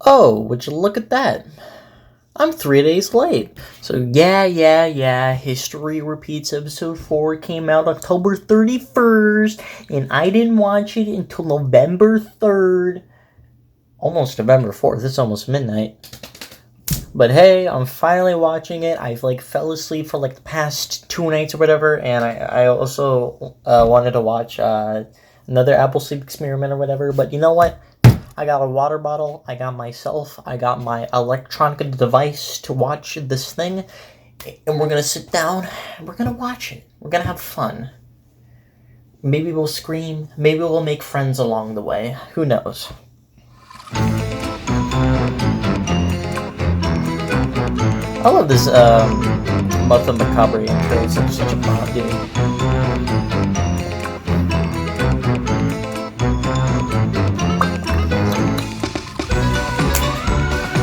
Oh, would you look at that? I'm 3 days late. So yeah. History Repeats episode 4 came out October 31st, and I didn't watch it until November 3rd. Almost November 4th. It's almost midnight. But hey, I'm finally watching it. I've fell asleep for the past 2 nights or whatever, and I also wanted to watch another Apple Sleep Experiment or whatever. But you know what? I got a water bottle, I got myself, I got my electronic device to watch this thing, and we're gonna sit down and we're gonna watch it. We're gonna have fun. Maybe we'll scream, maybe we'll make friends along the way. Who knows? I love this Martha Macabre intro. It's such a bomb, dude.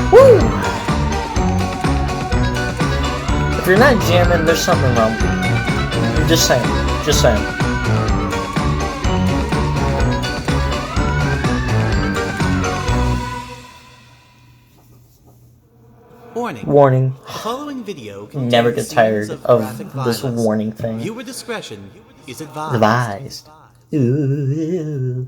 Woo! If you're not jamming, there's something wrong. Just saying. Warning. The following video contains Never get tired scenes of graphic this violence. warning thing. Viewer discretion is advised. Advised. Ooh.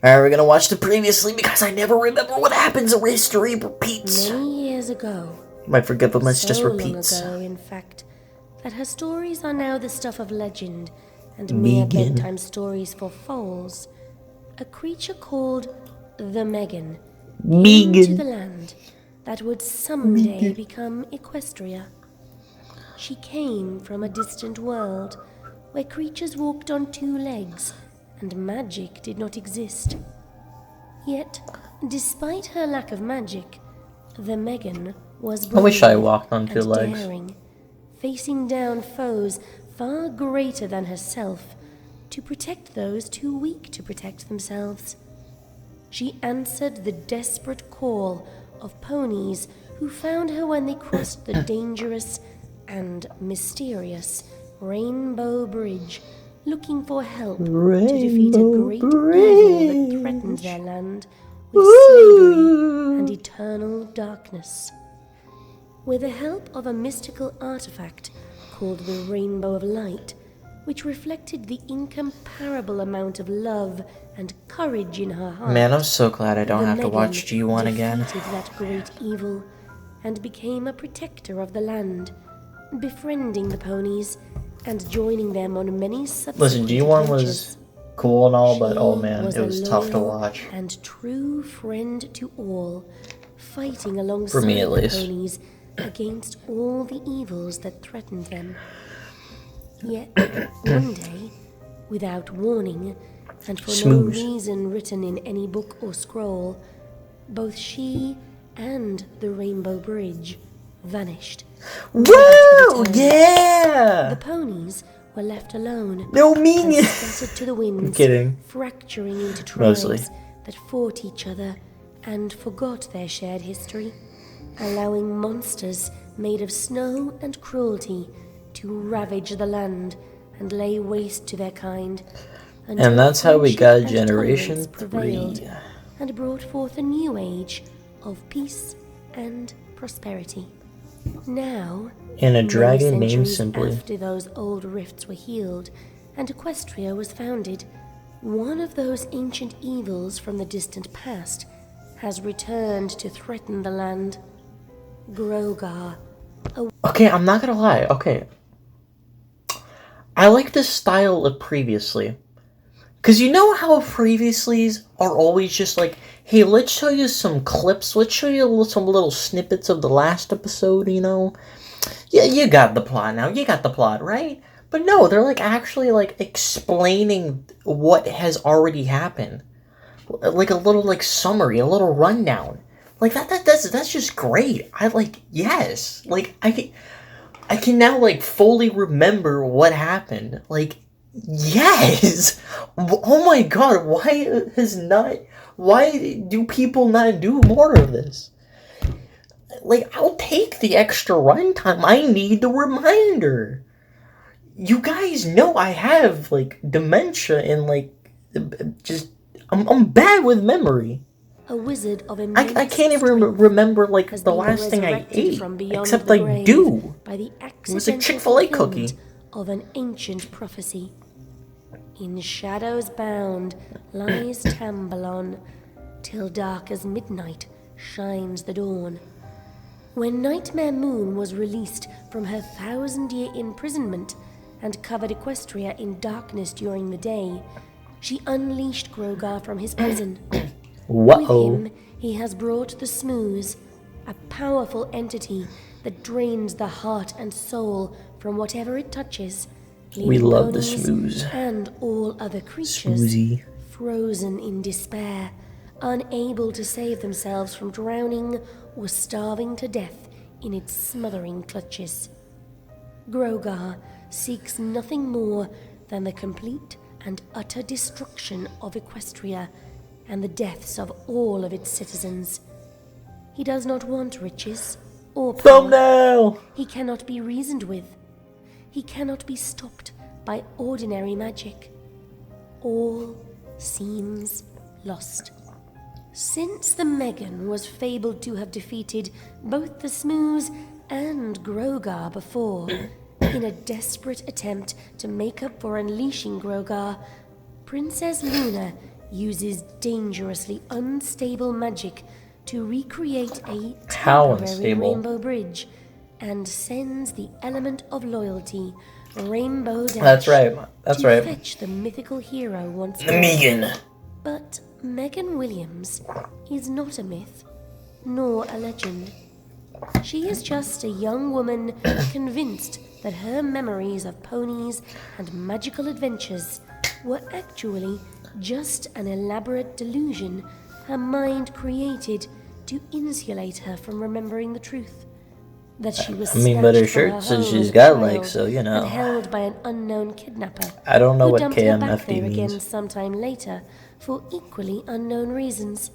Alright, we're gonna watch the previously because I never remember what happens or history repeats. Many years ago. My forgetfulness just So repeats. long ago, in fact, that her stories are now the stuff of legend and mere bedtime stories for foals. A creature called the Megan came to the land that would someday become Equestria. She came from a distant world where creatures walked on two legs and magic did not exist. Yet, despite her lack of magic, the Megan was brave I wish I walked on two and legs. daring, facing down foes far greater than herself to protect those too weak to protect themselves. She answered the desperate call of ponies who found her when they crossed the dangerous and mysterious Rainbow Bridge, looking for help to defeat a great evil that threatened their land with slavery and eternal darkness. With the help of a mystical artifact called the Rainbow of Light, which reflected the incomparable amount of love and courage in her heart. Man, I'm so glad I don't the have to Megan watch G1 again. defeated that great evil and became a protector of the land, befriending the ponies and joining them on many subsequent Listen, G1 adventures. was cool and all, but oh She man, it was a tough to loyal watch. And true friend to all, fighting alongside For me, at the least. ponies against all the evils that threatened them. Yet, one day, without warning, and for Smooth. no reason written in any book or scroll, both she and the Rainbow Bridge vanished. Woo! return. Yeah! The ponies were left alone No and meaning. scattered to the winds, I'm kidding. fracturing into tribes Mostly. that fought each other and forgot their shared history, allowing monsters made of snow and cruelty to ravage the land and lay waste to their kind. until And that's how we friendship got and Generation tolerance prevailed 3. and brought forth a new age of peace and prosperity. Now, And a many dragon named centuries Simply. after those old rifts were healed and Equestria was founded, one of those ancient evils from the distant past has returned to threaten the land. Grogar. Okay, I'm not gonna lie. Okay. I like the style of previously. Because you know how previouslys are always just like, hey, let's show you some clips. Let's show you some little snippets of the last episode, you know? Yeah, you got the plot now. You got the plot, right? But no, they're actually explaining what has already happened. Like a little summary, a little rundown. That's just great. Yes. I can now fully remember what happened. Yes. Oh my god, why do people not do more of this? I'll take the extra runtime. I need the reminder. You guys know I have dementia and I'm bad with memory. a wizard of immense I can't even strength, remember, like, has the been last thing I resurrected ate. from beyond Except the I grave do. by the It was a accidental Chick-fil-A fulfillment cookie. of an ancient prophecy. In shadows bound lies Tambalon, till dark as midnight shines the dawn. When Nightmare Moon was released from her 1,000-year imprisonment and covered Equestria in darkness during the day, she unleashed Grogar from his prison. With him, he has brought the Smooze, a powerful entity that drains the heart and soul from whatever it touches, We leaving love the ponies Smooze. and all other creatures Smoozy. frozen in despair, unable to save themselves from drowning or starving to death in its smothering clutches. Grogar seeks nothing more than the complete and utter destruction of Equestria and the deaths of all of its citizens. He does not want riches or power. Thumbnail! He cannot be reasoned with. He cannot be stopped by ordinary magic. All seems lost. Since the Megan was fabled to have defeated both the Smooze and Grogar before, in a desperate attempt to make up for unleashing Grogar, Princess Luna uses dangerously unstable magic to recreate a How temporary unstable? rainbow bridge and sends the element of loyalty, Rainbow Dash, That's right. That's to right. fetch the mythical hero once The more. Megan. But Megan Williams is not a myth, nor a legend. She is just a young woman convinced that her memories of ponies and magical adventures were actually just an elaborate delusion her mind created to insulate her from remembering the truth. That she was I mean, but her snatched from shirt says home she's as a got child legs, so, you know. and held by an unknown kidnapper. I don't know who what dumped her back KMFD there again means. sometime later for equally unknown reasons.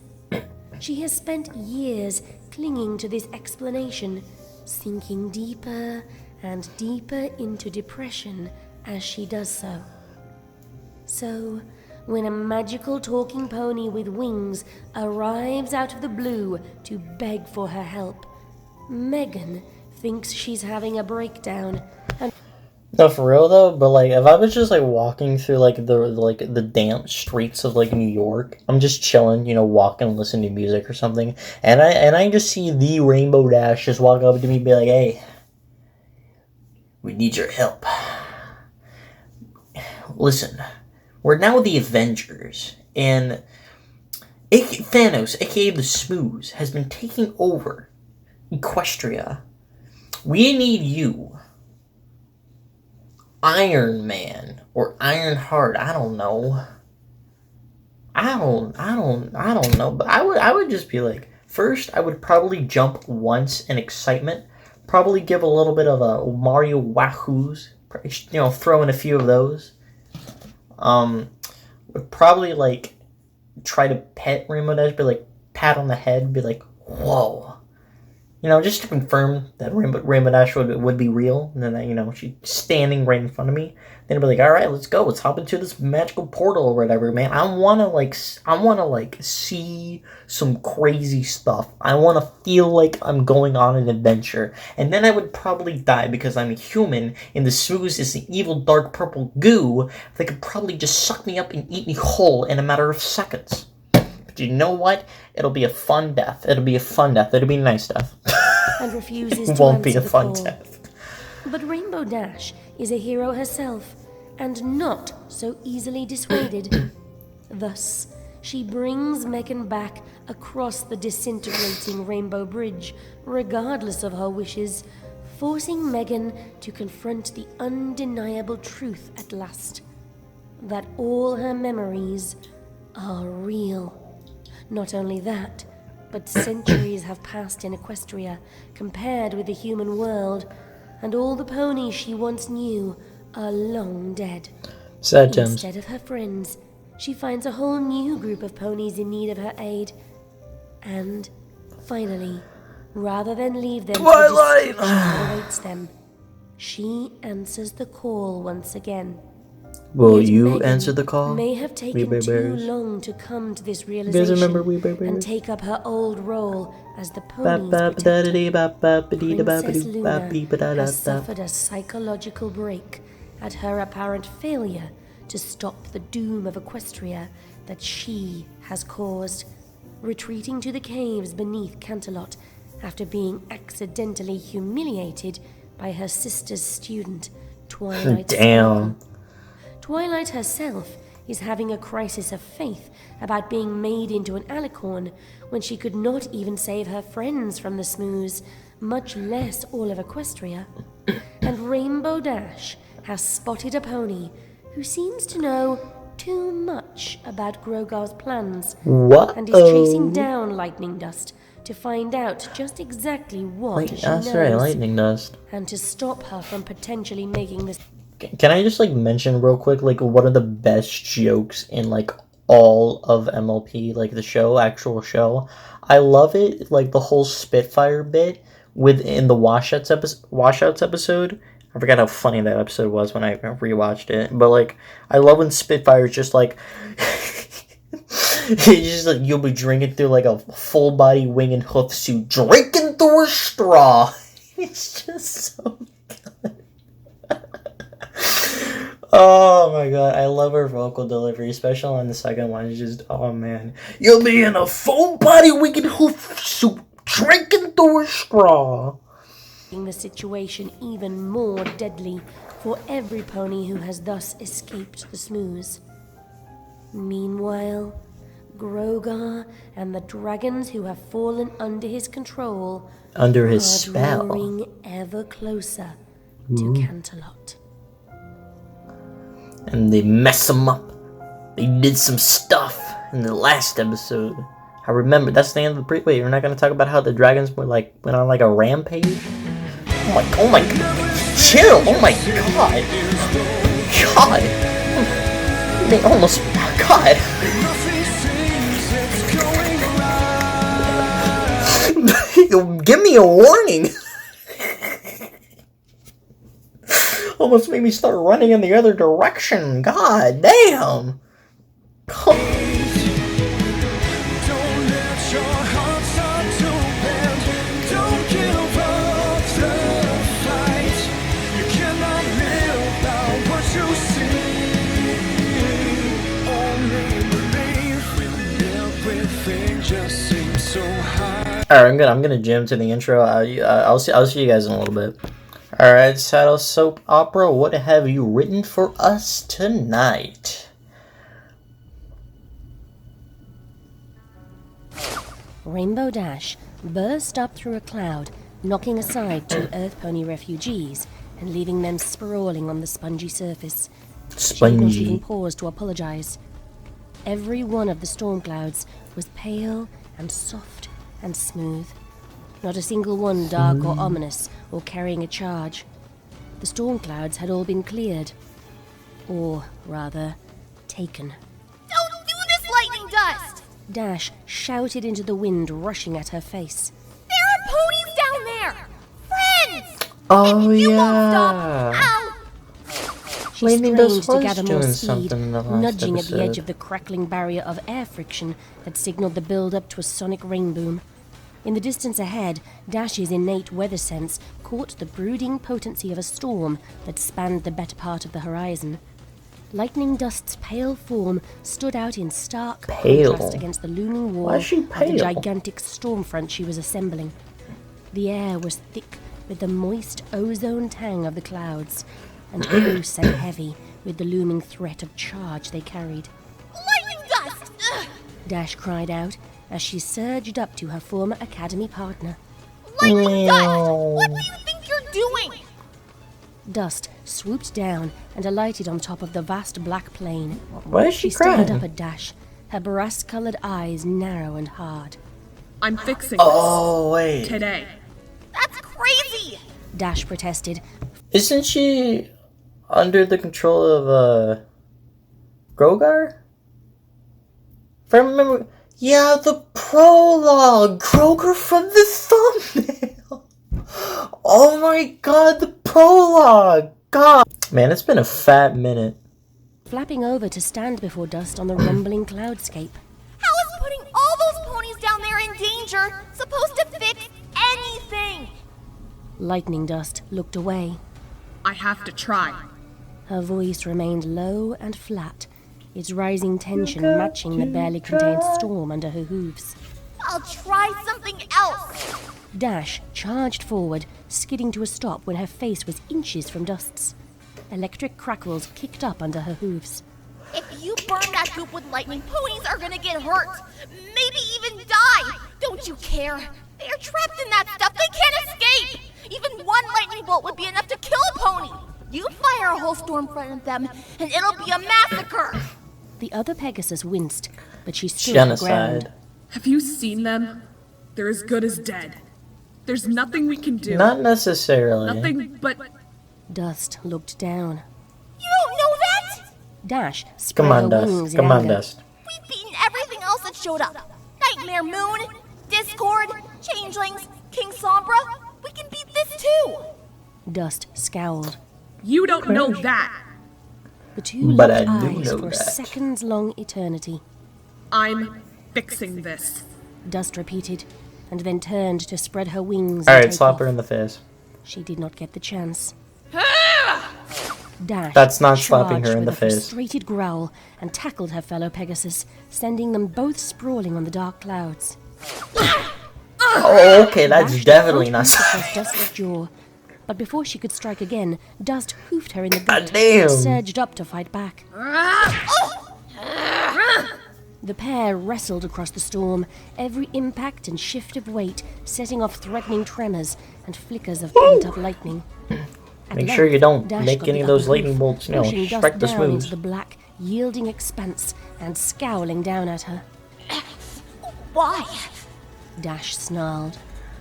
She has spent years clinging to this explanation, sinking deeper and deeper into depression as she does so. So, when a magical talking pony with wings arrives out of the blue to beg for her help, Megan thinks she's having a breakdown and No, for real though. But like, if I was just like walking through the damp streets of like New York, I'm just chilling, you know, walking, listening to music or something, and I just see the Rainbow Dash just walk up to me and be like, "Hey, we need your help. Listen, we're now the Avengers, and Thanos, aka the Smooze, has been taking over Equestria. We need you, Iron Man or Ironheart. I don't know. I don't know. But I would just be like, first, I would probably jump once in excitement. Probably give a little bit of a Mario Wahoos. You know, throw in a few of those. Would probably like try to pet Rainbow Dash, be like pat on the head, be like, whoa. You know, just to confirm that Rainbow Dash would be real, and then, you know, she's standing right in front of me. Then I'd be like, all right, let's go. Let's hop into this magical portal or whatever, man. I wanna see some crazy stuff. I wanna feel like I'm going on an adventure. And then I would probably die because I'm a human, and the Smooze is an evil dark purple goo that could probably just suck me up and eat me whole in a matter of seconds. But you know what? It'll be a fun death. It'll be a nice death. and refuses It to won't be answer a the fun call. death. But Rainbow Dash is a hero herself, and not so easily dissuaded. Thus, she brings Megan back across the disintegrating Rainbow Bridge, regardless of her wishes, forcing Megan to confront the undeniable truth at last. That all her memories are real. Not only that, but centuries have passed in Equestria compared with the human world, and all the ponies she once knew are long dead. Sad times. Instead of her friends, she finds a whole new group of ponies in need of her aid. And, finally, rather than leave them Twilight! to the destruction that awaits them, she answers the call once again. Will Yet you Megan answer the call? may have Wee taken Bear too Bears. long to come to this You guys realization remember Wee Bear Bears? and take up her old role as the Ba pony's ba ba da protector. dee ba ba ba dee da ba ba Princess doo ba Luna bee ba da da has da. suffered a psychological break at her apparent failure to stop the doom of Equestria that she has caused, retreating to the caves beneath Canterlot after being accidentally humiliated by her sister's student, Twilight Damn. Sparkle. Twilight herself is having a crisis of faith about being made into an alicorn when she could not even save her friends from the Smooths, much less all of Equestria. And Rainbow Dash has spotted a pony who seems to know too much about Grogar's plans What? and is chasing down Lightning Dust to find out just exactly what she That's knows right, lightning dust. and to stop her from potentially making this. Can I just like mention real quick, like one of the best jokes in like all of MLP, like the show, actual show. I love it, like the whole Spitfire bit within the Washouts episode. I forgot how funny that episode was when I rewatched it, but like I love when Spitfire's just like. It's just like you'll be drinking through like a full body wing and hoof suit, drinking through a straw. It's just so good. Oh my god, I love her vocal delivery, especially on the second one. It's just, oh man. You'll be in a full body wing and hoof suit, drinking through a straw. The situation even more deadly for every pony who has thus escaped the Smooths. Meanwhile, Grogar and the dragons who have fallen under his control Under his are spell. drawing ever closer to Canterlot. And they mess them up. They did some stuff in the last episode. I remember, that's the end of the wait, we're not gonna talk about how the dragons went on like a rampage? Oh my god. Chill, oh my god. God. They almost, god. Give me a warning. Almost made me start running in the other direction. God damn. Alright, I'm gonna jam to the intro. I'll see you guys in a little bit. Alright, Saddle Soap Opera, what have you written for us tonight? Rainbow Dash burst up through a cloud, knocking aside 2 Earth Pony refugees and leaving them sprawling on the spongy surface. She did not even pause to apologize. Every one of the storm clouds was pale and soft and smooth. Not a single one dark or ominous or carrying a charge. The storm clouds had all been cleared. Or, rather, taken. Don't do this, Lightning Dust! Dash shouted into the wind, rushing at her face. There are ponies down there! Friends! Oh if you yeah. won't stop, I'll... She Lightning strained Dust to was gather more doing speed, something in the last nudging at the edge episode. of the crackling barrier of air friction that signaled the build-up to a sonic rain boom. In the distance ahead, Dash's innate weather sense caught the brooding potency of a storm that spanned the better part of the horizon. Lightning Dust's pale form stood out in stark contrast against the looming wall Why is she of the pale? gigantic storm front she was assembling. The air was thick with the moist ozone tang of the clouds, and close and heavy with the looming threat of charge they carried. Lightning Dust! Ugh. Dash cried out as she surged up to her former academy partner. Lightning Dust! What do you think you're doing? Dust swooped down and alighted on top of the vast black plain. Why is she stared crying? up at Dash, her brass-colored eyes narrow and hard. I'm fixing Oh this wait. today. That's crazy! Dash protested. Isn't she under the control of Grogar? If I remember, yeah, the prologue, Grogar from the thumbnail. Oh my god, the prologue. God, man, it's been a fat minute. flapping over to stand before Dust on the rumbling cloudscape. How is putting all those ponies down there in danger supposed to fix anything? Lightning Dust looked away. I have to try. Her voice remained low and flat, its rising tension matching the barely contained storm under her hooves. I'll try something else. Dash charged forward, skidding to a stop when her face was inches from Dust's. Electric crackles kicked up under her hooves. If you burn that goop with lightning, ponies are gonna get hurt. Maybe even die. Don't you care? They're trapped in that stuff. They can't escape. Even one lightning bolt would be enough to kill a pony. You fire a whole storm front at them, and it'll be a massacre. The other Pegasus winced, but she stood her ground. Genocide. Have you seen them? They're as good as dead. There's nothing we can do. Not necessarily. Nothing but... Dust looked down. You don't know that? Dash spread Come on, her Dust. wings Come in on, anger. Dust. We've beaten everything else that showed up. Nightmare Moon, Discord, Changelings, King Sombra. We can beat this too. Dust scowled. You don't know that. The two But locked I do eyes know for a that. seconds-long eternity. I'm fixing this. Dust repeated, and then turned to spread her wings and Alright, take slap off. her in the face. She did not get the chance. Dash That's not slapping charged her in with the a face. frustrated growl and tackled her fellow Pegasus, sending them both sprawling on the dark clouds. Oh, okay, that's Dash definitely not fought slapping. across Dust's jaw, but before she could strike again, Dust hoofed her in the God gut damn. and surged up to fight back. The pair wrestled across the storm, every impact and shift of weight setting off threatening tremors and flickers of pent-up lightning. At Make sure you length, don't Dash make got any the of those upper lightning hoof, bolts, pushing Dust strike the down into smooths. the black, yielding expanse and scowling down at her. Why? Dash snarled.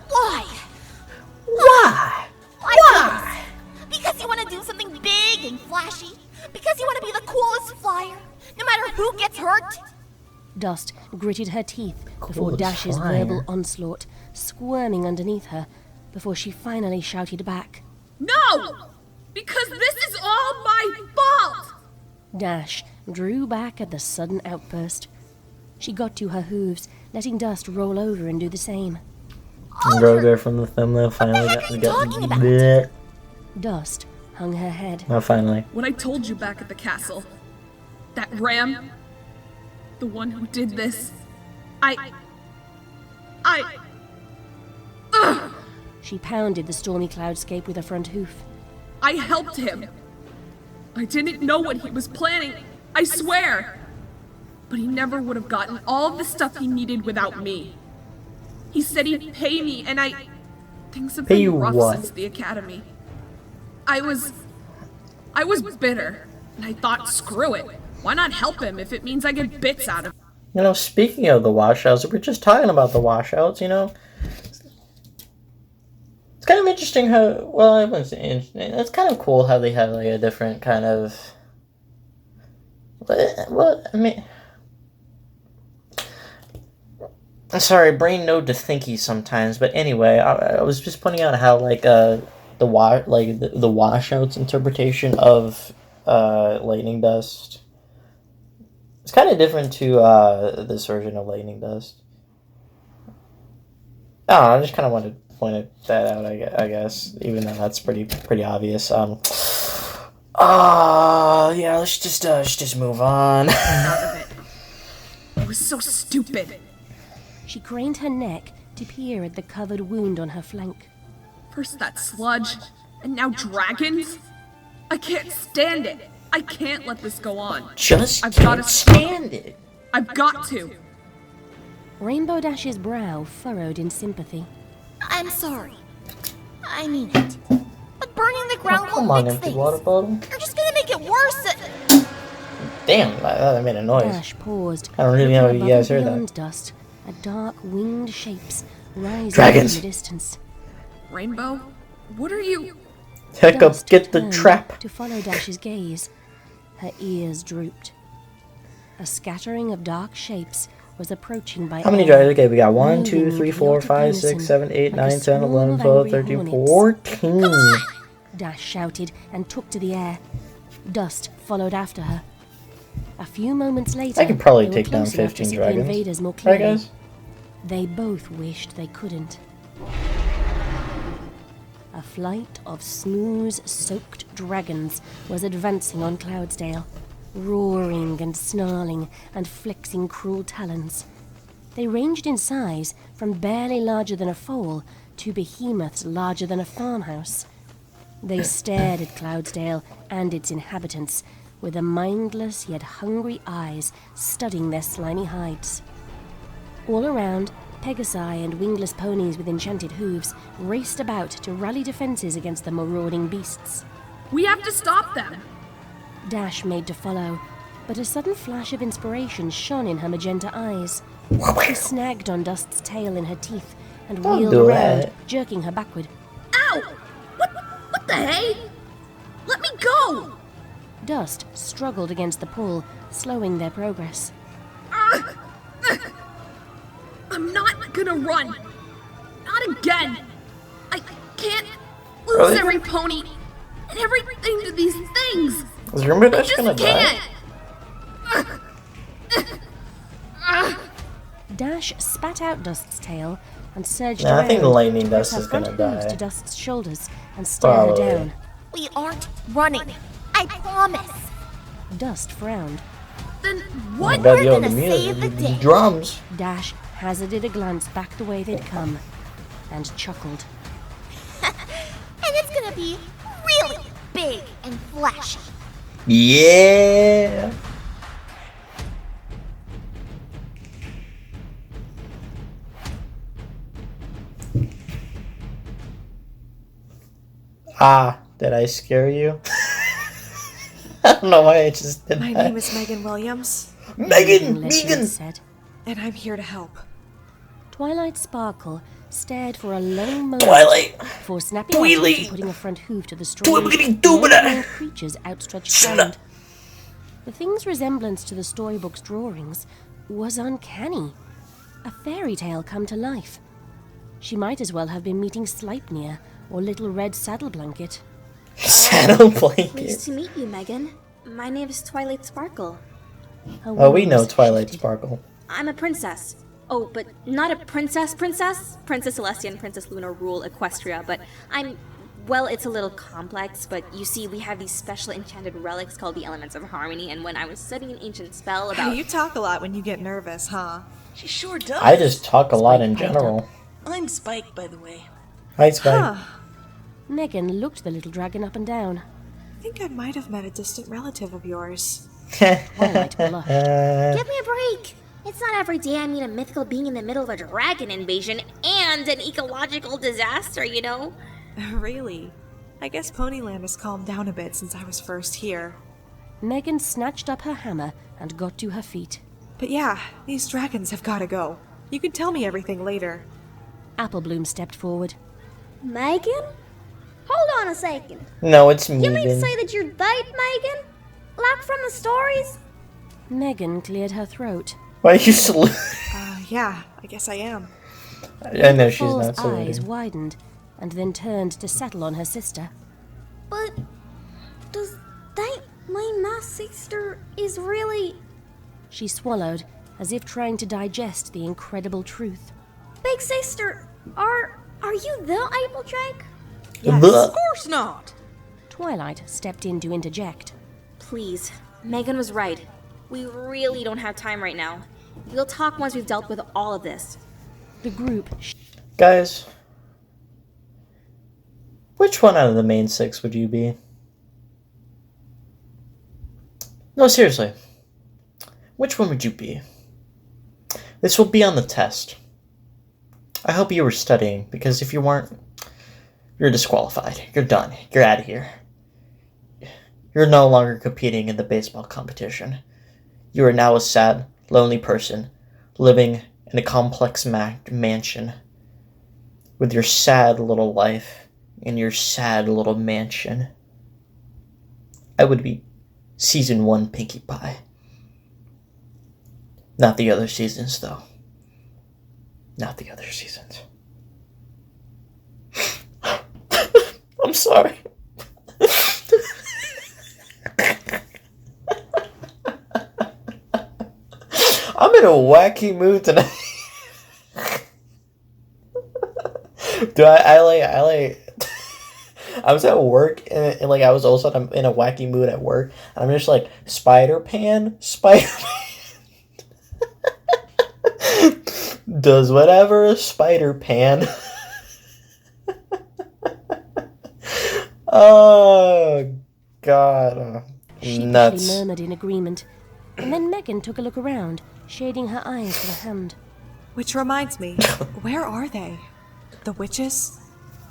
Why? Why? Why? Because you want to do something big and flashy? Because you want to be the coolest flyer? No matter who gets hurt? Dust gritted her teeth before Coolest Dash's flyer. verbal onslaught, squirming underneath her, before she finally shouted back. No! Because this is all my fault! Dash drew back at the sudden outburst. She got to her hooves, letting Dust roll over and do the same. Groger from the thumbnail finally heck are you got talking about? bleh. Dust hung her head. Oh, finally. What I told you back at the castle. That ram. The one who did this. She pounded the stormy cloudscape with her front hoof. I helped him. I didn't know what he was planning. I swear. But he never would have gotten all of the stuff he needed without me. He said he'd pay me, and things have Pay been you rough what? since the academy. I was bitter, and I thought, screw it. Why not help him if it means I get bits out of him? You know, speaking of the washouts, we're just talking about the washouts, you know? It's kind of interesting how, well, I wouldn't say interesting. It's kind of cool how they have, like, a different kind of, well, I mean, I'm sorry, brain no to thinky sometimes, but anyway, I was just pointing out how, like, the washouts interpretation of, lightning dust, it's kind of different to, this version of lightning dust. I don't know, I just kind of wanted to point that out, I guess, even though that's pretty obvious. Yeah, let's just move on. Out of it. I was so stupid. She craned her neck to peer at the covered wound on her flank. First that sludge, and now dragons? I can't stand it. I can't let this go on. Just I've can't gotta stand it. I've got to. Rainbow Dash's brow furrowed in sympathy. I'm sorry. I mean it. But burning the ground Come won't on, fix empty things. water bottle. You're just gonna make it worse. Damn, that made a noise. Dash paused. I don't really know looking if you guys above and heard beyond Dust, at dark winged shapes rising Dragons. in the distance. Rainbow, what are you? Hiccup, Dust get the turned trap. to follow Dash's gaze. Her ears drooped. A scattering of dark shapes was approaching by How many air, dragons? Okay, we got 1, 2, moving 3, 4, chaotic 5, unison, 6, 7, 8, like a 9, 10, swarm 11, of 12, angry 13, hornets. 14. Dash shouted and took to the air. Dust followed after her. A few moments later, I could probably they were take down close enough to 15 see dragons. the invaders more Right, clearly. guys? They both wished they couldn't. A flight of snooze-soaked dragons was advancing on Cloudsdale, roaring and snarling and flexing cruel talons. They ranged in size from barely larger than a foal to behemoths larger than a farmhouse. They stared at Cloudsdale and its inhabitants with a mindless yet hungry eyes studying their slimy hides. All around, Pegasi and wingless ponies with enchanted hooves raced about to rally defenses against the marauding beasts. We have to stop them. Dash made to follow, but a sudden flash of inspiration shone in her magenta eyes. She snagged on Dust's tail in her teeth and Don't wheeled do around, that. jerking her backward. Ow! What the hey? Let me go! Dust struggled against the pull, slowing their progress. I'm not gonna run. Not again. I can't lose Really? every pony and everything to these things. Is Rainbow I Dash just gonna die? can't. Dash spat out Dust's tail and surged Nah, I around, think Lightning pressed Dust her is gonna front hooves die. to Dust's shoulders and stared her Probably. down. We aren't running. I promise. Dust frowned. Then Oh what? my god, We're yo, the gonna music, save the the day. drums. Dash hazarded a glance back the way they'd come and chuckled. And it's gonna be really big and flashy. Yeah. Ah, did I scare you? I don't know why I just did My that. name is Megan Williams, Megan! Leslie Megan! said. and I'm here to help. Twilight Sparkle stared for a long moment Twilight! before snapping out Twilight! and putting a front hoof to the strange, Twibbly-doo-blah. alien creature's outstretched Snap. hand. The thing's resemblance to the storybook's drawings was uncanny. A fairy tale come to life. She might as well have been meeting Sleipnir or Little Red Saddle Blanket. Saddle blanket. Pleased to meet you, Megan. My name is Twilight Sparkle. Her Oh, we know words Twilight shifted. Sparkle. I'm a princess. Oh, but not a princess. Princess Celestia and Princess Luna rule Equestria, but well, it's a little complex, but you see, we have these special enchanted relics called the Elements of Harmony, and when I was studying an ancient spell about... You talk a lot when you get nervous, huh? She sure does. I just talk a lot in Spike piped general. I'm Spike, by the way. Hi, Spike. Megan looked the little dragon up and down. I think I might have met a distant relative of yours. Twilight blushed. Give me a break! It's not every day I meet a mythical being in the middle of a dragon invasion and an ecological disaster, you know? Really? I guess Ponyland has calmed down a bit since I was first here. Megan snatched up her hammer and got to her feet. But yeah, these dragons have gotta go. You can tell me everything later. Applebloom stepped forward. Megan? Hold on a second. No, it's me. You mean to then. say that you're that Megan? Like from the stories? Megan cleared her throat. Why are you salute? Yeah, I guess I am. I know she's Paul's not eyes saluting. widened and then turned to settle on her sister. But does that mean my sister is really She swallowed, as if trying to digest the incredible truth. big sister? Are you the Applejack? Blah. Of course not. Twilight stepped in to interject. Please, Megan was right. We really don't have time right now. We'll talk once we've dealt with all of this. The group Guys, which one out of the main six would you be? No, seriously. Which one would you be? This will be on the test. I hope you were studying, because if you weren't, you're disqualified. You're done. You're out of here. You're no longer competing in the baseball competition. You are now a sad, lonely person living in a complex mansion with your sad little life in your sad little mansion. I would be season 1 Pinkie Pie. Not the other seasons, though. Not the other seasons. I'm sorry. in a wacky mood tonight. Dude, I was at work and like I was also in a wacky mood at work. And I'm just like Spider-Pan. Does whatever a Spider-Pan. Oh God. She Nuts. murmured in agreement, and then Megan took a look around, shading her eyes with a hand. Which reminds me, where are they? The witches?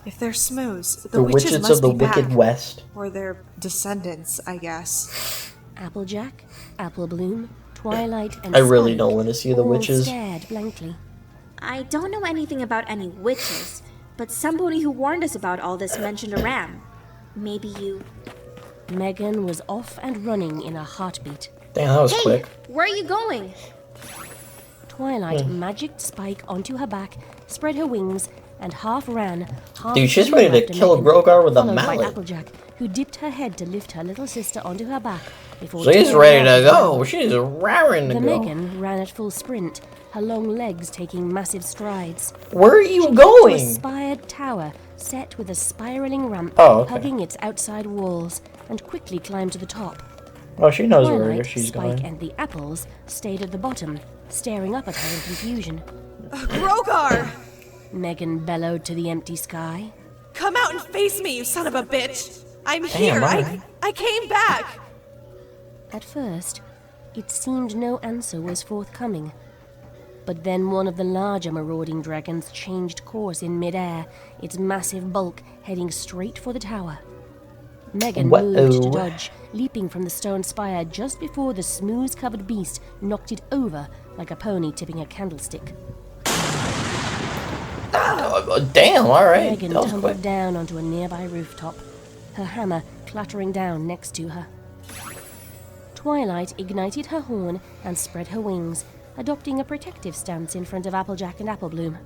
If they're Smooths, The witches must of the be back. Wicked West. Or their descendants, I guess. Applejack, Applebloom, Twilight, and I really Spike don't want to see the all witches. stared blankly. I don't know anything about any witches, but somebody who warned us about all this mentioned a ram. Maybe you... Megan was off and running in a heartbeat. Damn, that was quick. Where are you going? Twilight magicked Spike onto her back, spread her wings, and half ran, half Dude, she's flew ready to after kill Megan, Grogar with a followed by mallet. Applejack, who dipped her head to lift her little sister onto her back before She's tearing ready off to the go. ground. She's raring to The go. Megan ran at full sprint, her long legs taking massive strides. Where are She you came to a going? spired tower set with a spiraling ramp Oh, okay. hugging its outside walls, and quickly climbed to the top. Oh, she knows where Twilight, she's Spike, going. and the apples stayed at the bottom, staring up at her in confusion. Grogar! Megan bellowed to the empty sky. Come out and face me, you son of a bitch! I'm Damn, here! alright. I came back! At first, it seemed no answer was forthcoming. But then one of the larger marauding dragons changed course in midair, its massive bulk heading straight for the tower. Megan moved to dodge, leaping from the stone spire just before the smooth-covered beast knocked it over like a pony tipping a candlestick. Damn, alright. Megan That was tumbled quick. down onto a nearby rooftop, her hammer clattering down next to her. Twilight ignited her horn and spread her wings, adopting a protective stance in front of Applejack and Applebloom.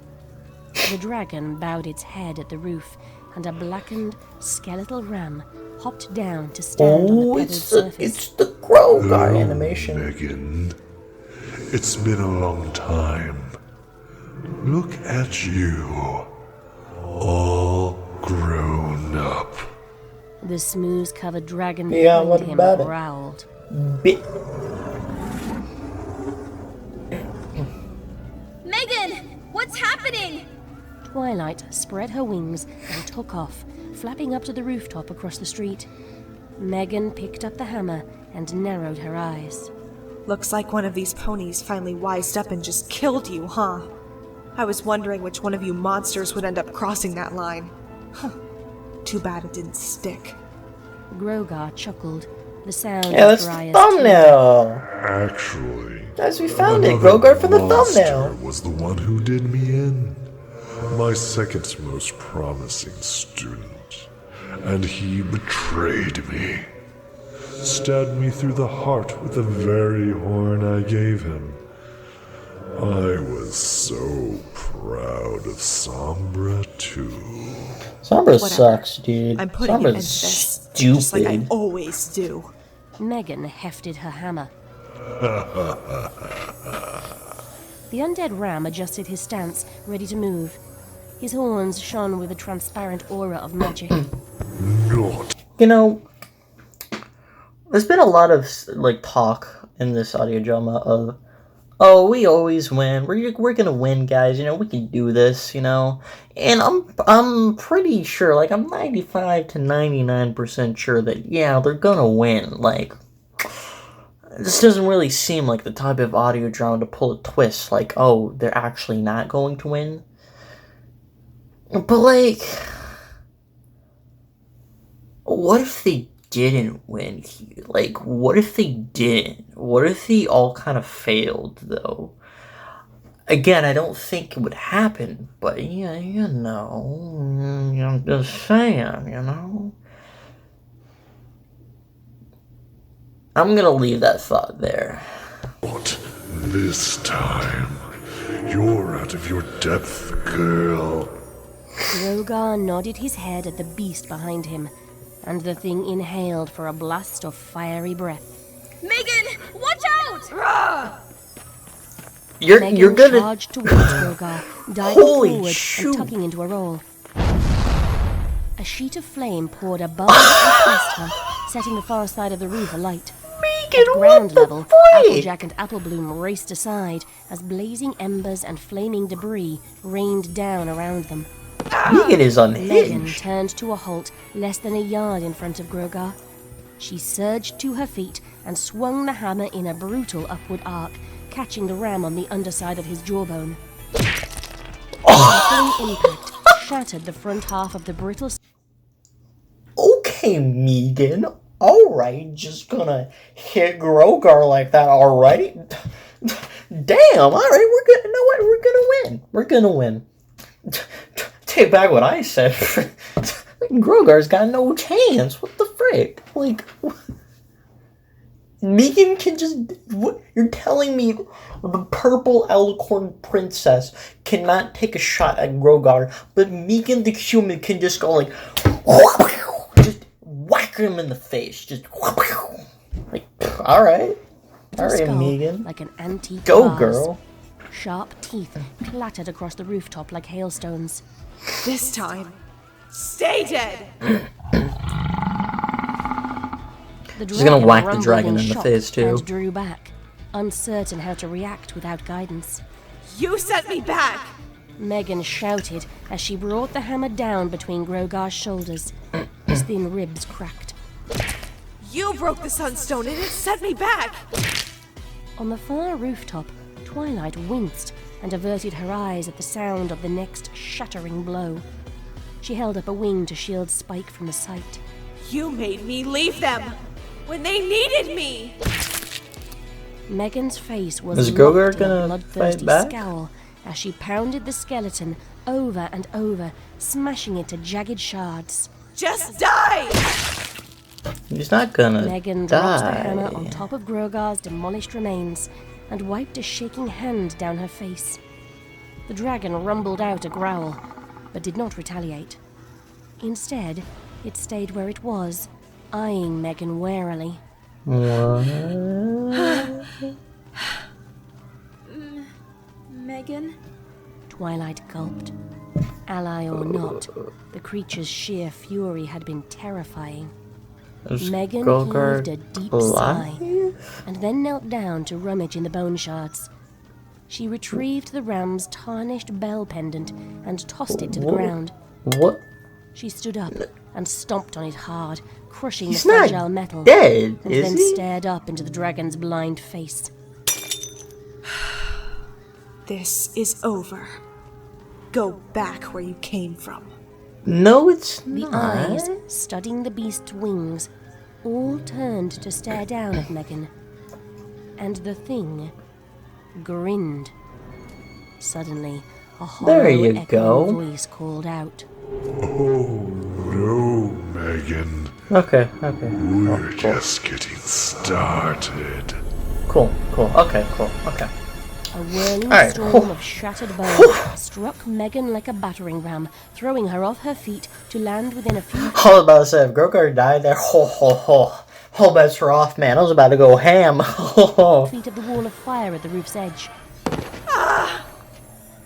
The dragon bowed its head at the roof, and a blackened, skeletal ram hopped down to stand on the Oh, pebbled it's surface. the Grogar animation. Megan, it's been a long time. Look at you, all grown up. The smooth-covered dragon Yeah, behind what him about it? growled. Bit. Megan! What's happening? Twilight spread her wings and took off, flapping up to the rooftop across the street. Megan picked up the hammer and narrowed her eyes. Looks like one of these ponies finally wised up and just killed you, huh? I was wondering which one of you monsters would end up crossing that line. Huh. Too bad it didn't stick. Grogar chuckled, the sound Yeah, as that's dry the as tears. Oh. thumbnail. Actually, As we found it, another Grogar for the monster thumbnail. was the one who did me in. My second most promising student. And he betrayed me. Stabbed me through the heart with the very horn I gave him. I was so proud of Sombra too. Sombra Whatever. sucks, dude. I'm putting an end to Sombra's this, stupid. just like I always do. Megan hefted her hammer. The undead ram adjusted his stance, ready to move. His horns shone with a transparent aura of magic. Not You know, there's been a lot of like talk in this audio drama of, oh, we always win. We're gonna win, guys. You know, we can do this. You know, and I'm pretty sure, like I'm 95 to 99% sure that yeah, they're gonna win. Like, this doesn't really seem like the type of audio drama to pull a twist. Like, oh, they're actually not going to win. But like, what if they didn't win here? Like, what if they didn't? What if they all kind of failed, though? Again, I don't think it would happen, but yeah, you know, I'm just saying, you know. I'm gonna leave that thought there. this time. You're out of your depth, girl. Grogar nodded his head at the beast behind him, and the thing inhaled for a blast of fiery breath. Megan, watch out! You're Megan gonna charged towards Grogar, diving Holy forward shoot. and tucking into a roll. A sheet of flame poured above and past her, setting the far side of the roof alight. Megan, At ground what the level, freak? Applejack and Applebloom raced aside as blazing embers and flaming debris rained down around them. Megan is Megan unhinged. turned to a halt less than a yard in front of Grogar. She surged to her feet and swung the hammer in a brutal upward arc, catching the ram on the underside of his jawbone. The impact shattered the front half of the brittle. Okay, Megan. Alright, just gonna hit Grogar like that, alright? Damn, alright, you know what? We're gonna win. We're gonna win. Take back what I said. Grogar's got no chance. What the frick? Like, Megan can just... What, you're telling me the purple Alicorn princess cannot take a shot at Grogar, but Megan the human can just go like... Just whack him in the face. Just... Like, alright. Alright, skull Megan. like an antique Go, vase. girl. Sharp teeth clattered across the rooftop like hailstones. This time, stay dead! The She's gonna dragon whack the rumbled dragon in the shock face, too. And drew back, uncertain how to react without guidance. You sent me back! Megan shouted as she brought the hammer down between Grogar's shoulders. His thin ribs cracked. You broke the sunstone and it sent me back! On the far rooftop, Twilight winced and averted her eyes at the sound of the next shattering blow. She held up a wing to shield Spike from the sight. You made me leave them when they needed me! Megan's face was Is locked Grogar in a gonna bloodthirsty fight back? scowl as she pounded the skeleton over and over, smashing it to jagged shards. Just die! He's not gonna Megan dropped the die. hammer on top of Grogar's demolished remains and wiped a shaking hand down her face. The dragon rumbled out a growl, but did not retaliate. Instead, it stayed where it was, eyeing Megan warily. Megan? Twilight gulped. Ally or not, the creature's sheer fury had been terrifying. Is Megan Grogar heaved a deep alive? sigh, and then knelt down to rummage in the bone shards. She retrieved the ram's tarnished bell pendant and tossed it to the Whoa. ground. What? She stood up and stomped on it hard, crushing He's the not fragile metal, dead, and is then he? stared up into the dragon's blind face. This is over. Go back where you came from. No, it's The not. eyes, studying the beast's wings, all turned to stare down at Megan. And the thing grinned. Suddenly, a hollow, There you echoing go. voice called out. Oh no, Megan. Okay. We're just getting started. Cool. Okay. A whirling Alright. storm of shattered bone struck Megan like a battering ram, throwing her off her feet to land within a few I was about to say, if Grogar died there, whole bets are off, man. I was about to go ham. feet of the wall of fire at the roof's edge.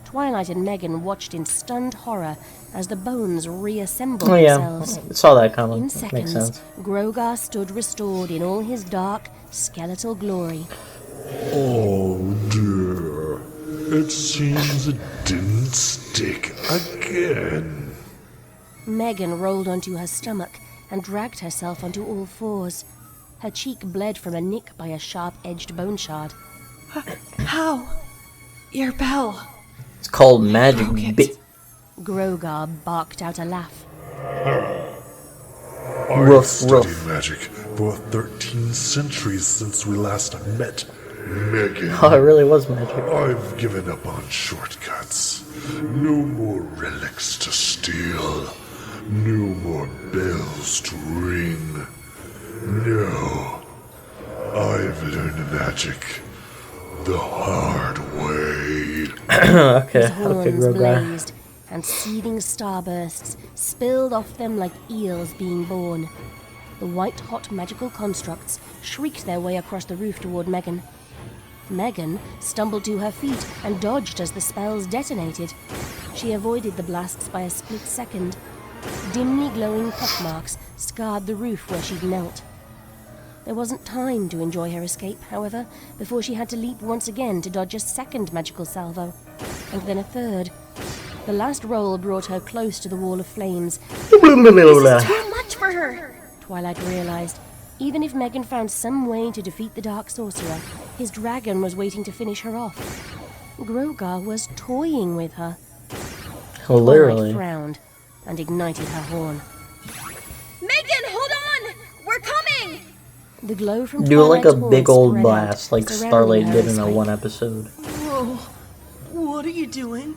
Twilight and Megan watched in stunned horror as the bones reassembled Oh yeah, themselves. I saw that coming. In Makes seconds, sense. Grogar stood restored in all his dark, skeletal glory. Oh dear. It seems it didn't stick again. Megan rolled onto her stomach and dragged herself onto all fours. Her cheek bled from a nick by a sharp-edged bone shard. How? Your bell. It's called magic. Broke it. Grogar barked out a laugh. I've Ruff, studied ruff. magic for 13 centuries since we last met. Megan, Oh, it really was magic. I've given up on shortcuts. No more relics to steal. No more bells to ring. No. I've learned magic the hard way. Okay, His horns Grogar. blazed, and seething starbursts spilled off them like eels being born. The white-hot magical constructs shrieked their way across the roof toward Megan. Megan stumbled to her feet and dodged as the spells detonated. She avoided the blasts by a split second. Dimly glowing pock marks scarred the roof where she'd knelt. There wasn't time to enjoy her escape, however, before she had to leap once again to dodge a second magical salvo, and then a third. The last roll brought her close to the wall of flames. This is too much for her! Twilight realized, even if Megan found some way to defeat the Dark Sorcerer, his dragon was waiting to finish her off. Grogar was toying with her. Literally. Twilight frowned and ignited her horn. Megan, hold on! We're coming! The glow from Do like a Twilight's horn big old spread blast out, like surrounding Starlight her did and in a Spike. one episode. Whoa. What are you doing?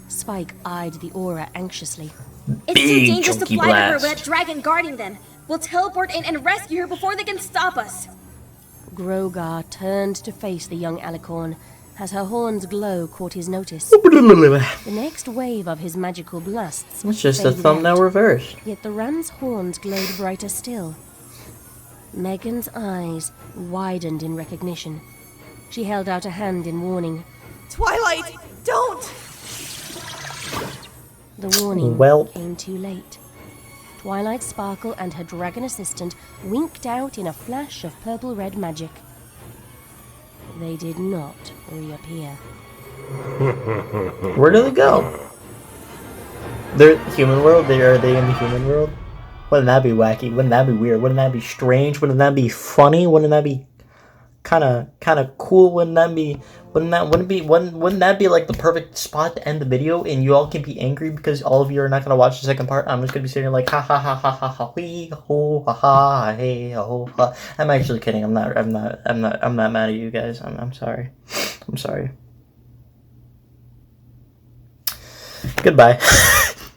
Spike eyed the aura anxiously. It's too Big dangerous to chunky fly to her blast. with that dragon guarding them. We'll teleport in and rescue her before they can stop us. Grogar turned to face the young Alicorn as her horn's glow caught his notice. It's The next wave of his magical blasts just a faded thumbnail out, reversed. yet the ram's horns glowed brighter still. Megan's eyes widened in recognition. She held out a hand in warning. Twilight, don't! The warning Well. came too late. Twilight Sparkle and her dragon assistant winked out in a flash of purple-red magic. They did not reappear. Where do they go? They're human world? Are they in the human world? Wouldn't that be wacky? Wouldn't that be weird? Wouldn't that be strange? Wouldn't that be funny? Wouldn't that be kind of cool? Wouldn't that be like the perfect spot to end the video and you all can be angry because all of you are not gonna watch the second part? I'm just gonna be sitting here like ha ha ha ha ha ha wee ho ha ha hey ho ha. I'm actually kidding. I'm not mad at you guys. I'm sorry. I'm sorry. Goodbye.